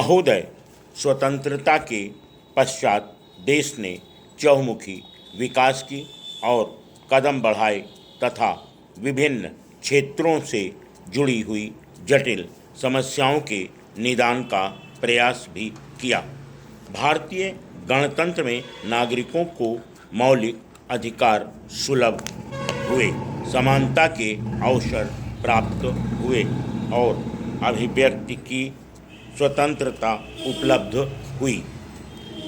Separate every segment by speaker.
Speaker 1: महोदय, स्वतंत्रता के पश्चात देश ने चहुमुखी विकास की और कदम बढ़ाए तथा विभिन्न क्षेत्रों से जुड़ी हुई जटिल समस्याओं के निदान का प्रयास भी किया। भारतीय गणतंत्र में नागरिकों को मौलिक अधिकार सुलभ हुए, समानता के अवसर प्राप्त हुए और अभिव्यक्ति की स्वतंत्रता उपलब्ध हुई।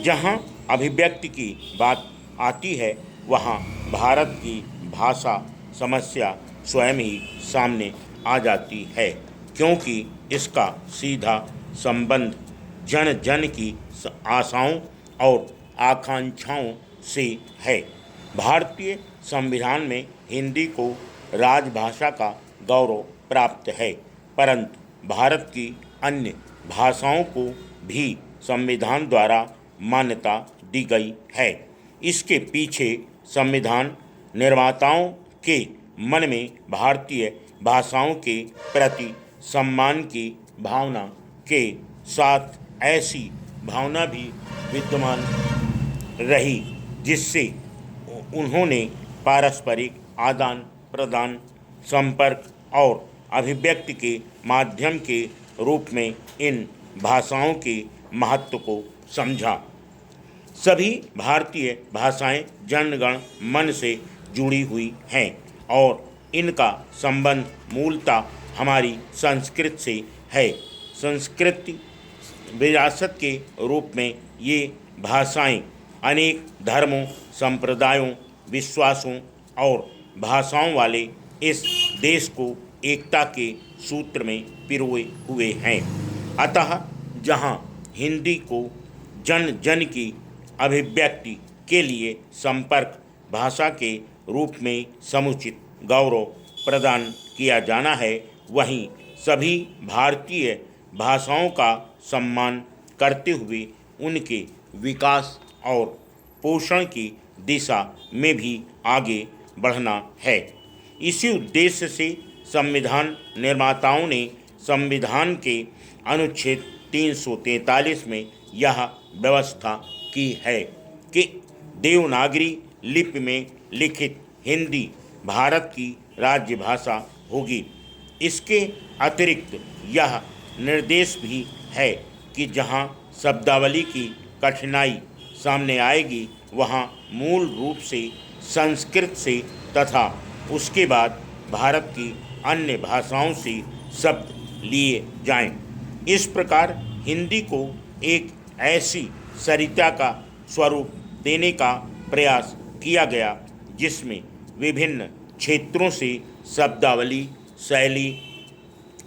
Speaker 1: जहाँ अभिव्यक्ति की बात आती है वहाँ भारत की भाषा समस्या स्वयं ही सामने आ जाती है, क्योंकि इसका सीधा संबंध जन जन की आशाओं और आकांक्षाओं से है। भारतीय संविधान में हिंदी को राजभाषा का गौरव प्राप्त है, परंतु भारत की अन्य भाषाओं को भी संविधान द्वारा मान्यता दी गई है। इसके पीछे संविधान निर्माताओं के मन में भारतीय भाषाओं के प्रति सम्मान की भावना के साथ ऐसी भावना भी विद्यमान रही जिससे उन्होंने पारस्परिक आदान प्रदान, संपर्क और अभिव्यक्ति के माध्यम के रूप में इन भाषाओं के महत्व को समझा। सभी भारतीय भाषाएं जनगण मन से जुड़ी हुई हैं और इनका संबंध मूलतः हमारी संस्कृति से है। संस्कृति विरासत के रूप में ये भाषाएं अनेक धर्मों, संप्रदायों, विश्वासों और भाषाओं वाले इस देश को एकता के सूत्र में पिरोए हुए हैं। अतः जहाँ हिंदी को जन जन की अभिव्यक्ति के लिए संपर्क भाषा के रूप में समुचित गौरव प्रदान किया जाना है, वहीं सभी भारतीय भाषाओं का सम्मान करते हुए उनके विकास और पोषण की दिशा में भी आगे बढ़ना है। इसी उद्देश्य से संविधान निर्माताओं ने संविधान के अनुच्छेद 343 में यह व्यवस्था की है कि देवनागरी लिपि में लिखित हिंदी भारत की राज्य भाषा होगी। इसके अतिरिक्त यह निर्देश भी है कि जहाँ शब्दावली की कठिनाई सामने आएगी वहाँ मूल रूप से संस्कृत से तथा उसके बाद भारत की अन्य भाषाओं से शब्द लिए जाएं। इस प्रकार हिंदी को एक ऐसी सरिता का स्वरूप देने का प्रयास किया गया जिसमें विभिन्न क्षेत्रों से शब्दावली, शैली,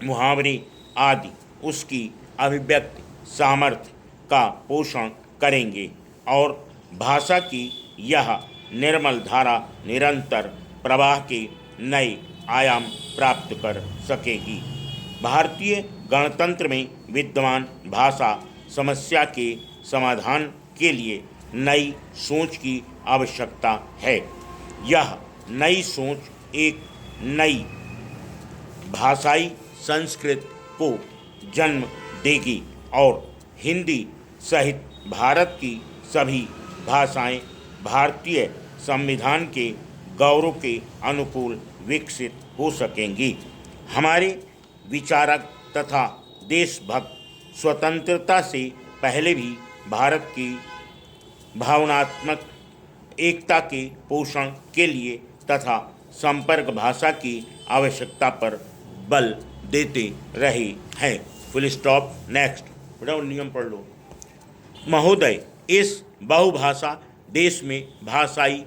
Speaker 1: मुहावरे आदि उसकी अभिव्यक्ति सामर्थ्य का पोषण करेंगे और भाषा की यह निर्मल धारा निरंतर प्रवाह के नए आयाम प्राप्त कर सकेगी। भारतीय गणतंत्र में विद्यमान भाषा समस्या के समाधान के लिए नई सोच की आवश्यकता है। यह नई सोच एक नई भाषाई संस्कृति को जन्म देगी और हिंदी सहित भारत की सभी भाषाएं भारतीय संविधान के गौरव के अनुकूल विकसित हो सकेंगी। हमारे विचारक तथा देशभक्त स्वतंत्रता से पहले भी भारत की भावनात्मक एकता के पोषण के लिए तथा संपर्क भाषा की आवश्यकता पर बल देते रहे हैं। Full stop. नेक्स्ट बेटा नियम पढ़ लो। महोदय, इस बहुभाषा देश में भाषाई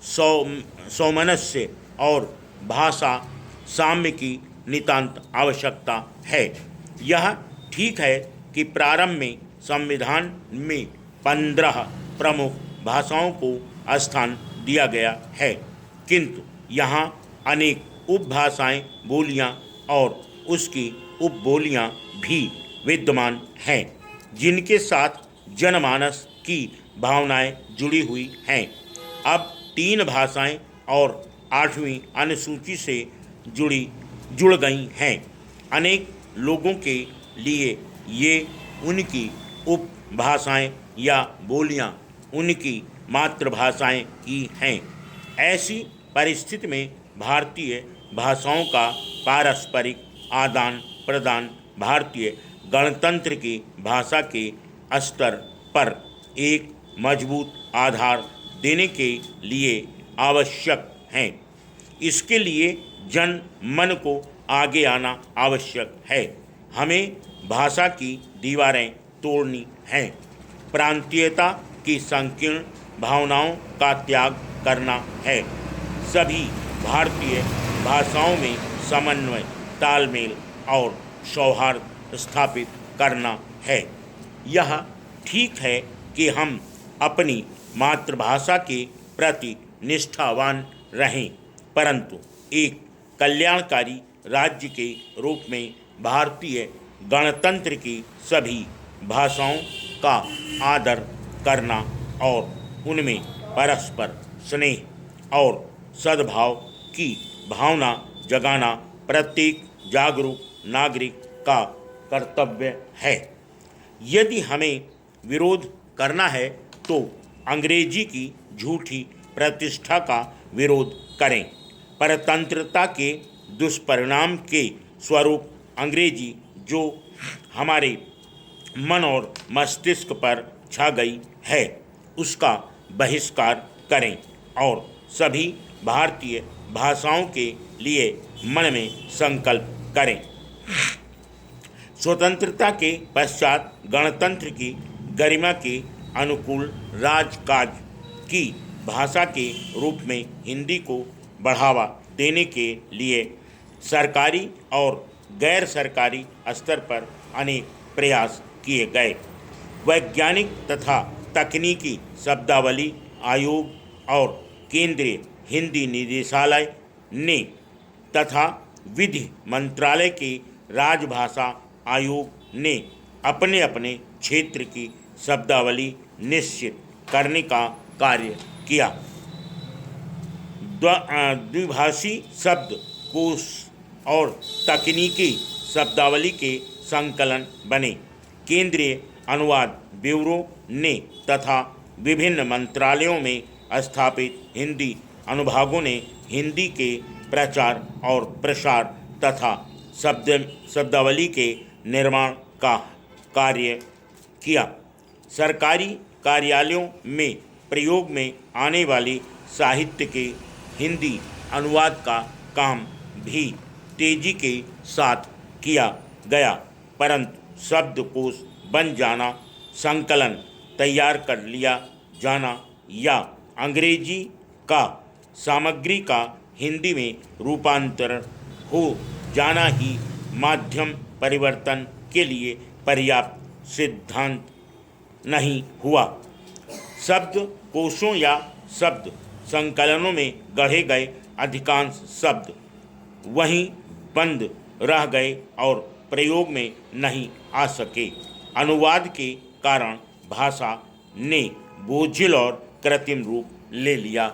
Speaker 1: सौमनस्य और भाषा साम्य की नितांत आवश्यकता है। यह ठीक है कि प्रारंभ में संविधान में 15 प्रमुख भाषाओं को स्थान दिया गया है, किंतु यहाँ अनेक उपभाषाएं, बोलियां और उसकी उपबोलियां भी विद्यमान हैं, जिनके साथ जनमानस की भावनाएं जुड़ी हुई हैं। अब 3 भाषाएं और 8वीं अनुसूची से जुड़ गई हैं। अनेक लोगों के लिए ये उनकी उपभाषाएं या बोलियां उनकी मातृभाषाएं ही हैं। ऐसी परिस्थिति में भारतीय भाषाओं का पारस्परिक आदान प्रदान भारतीय गणतंत्र की भाषा के स्तर पर एक मजबूत आधार देने के लिए आवश्यक हैं। इसके लिए जन मन को आगे आना आवश्यक है। हमें भाषा की दीवारें तोड़नी हैं, प्रांतीयता की संकीर्ण भावनाओं का त्याग करना है, सभी भारतीय भाषाओं में समन्वय, तालमेल और सौहार्द स्थापित करना है। यह ठीक है कि हम अपनी मातृभाषा के प्रति निष्ठावान रहें, परंतु एक कल्याणकारी राज्य के रूप में भारतीय गणतंत्र की सभी भाषाओं का आदर करना और उनमें परस्पर स्नेह और सद्भाव की भावना जगाना प्रत्येक जागरूक नागरिक का कर्तव्य है। यदि हमें विरोध करना है तो अंग्रेजी की झूठी प्रतिष्ठा का विरोध करें। परतंत्रता के दुष्परिणाम के स्वरूप अंग्रेजी जो हमारे मन और मस्तिष्क पर छा गई है उसका बहिष्कार करें और सभी भारतीय भाषाओं के लिए मन में संकल्प करें। स्वतंत्रता के पश्चात गणतंत्र की गरिमा के अनुकूल राजकाज की भाषा के रूप में हिंदी को बढ़ावा देने के लिए सरकारी और गैर सरकारी स्तर पर अनेक प्रयास किए गए। वैज्ञानिक तथा तकनीकी शब्दावली आयोग और केंद्रीय हिंदी निदेशालय ने तथा विधि मंत्रालय के राजभाषा आयोग ने अपने अपने क्षेत्र की शब्दावली निश्चित करने का कार्य किया। द्विभाषी शब्द कोश और तकनीकी शब्दावली के संकलन बने। केंद्रीय अनुवाद ब्यूरो ने तथा विभिन्न मंत्रालयों में स्थापित हिंदी अनुभागों ने हिंदी के प्रचार और प्रसार तथा शब्दावली के निर्माण का कार्य किया। सरकारी कार्यालयों में प्रयोग में आने वाली साहित्य के हिंदी अनुवाद का काम भी तेजी के साथ किया गया, परंतु शब्दकोश बन जाना, संकलन तैयार कर लिया जाना या अंग्रेजी का सामग्री का हिंदी में रूपांतरण हो जाना ही माध्यम परिवर्तन के लिए पर्याप्त सिद्धांत नहीं हुआ। शब्द कोशों या शब्द संकलनों में गढ़े गए अधिकांश शब्द वहीं बंद रह गए और प्रयोग में नहीं आ सके। अनुवाद के कारण भाषा ने बोझिल और कृत्रिम रूप ले लिया।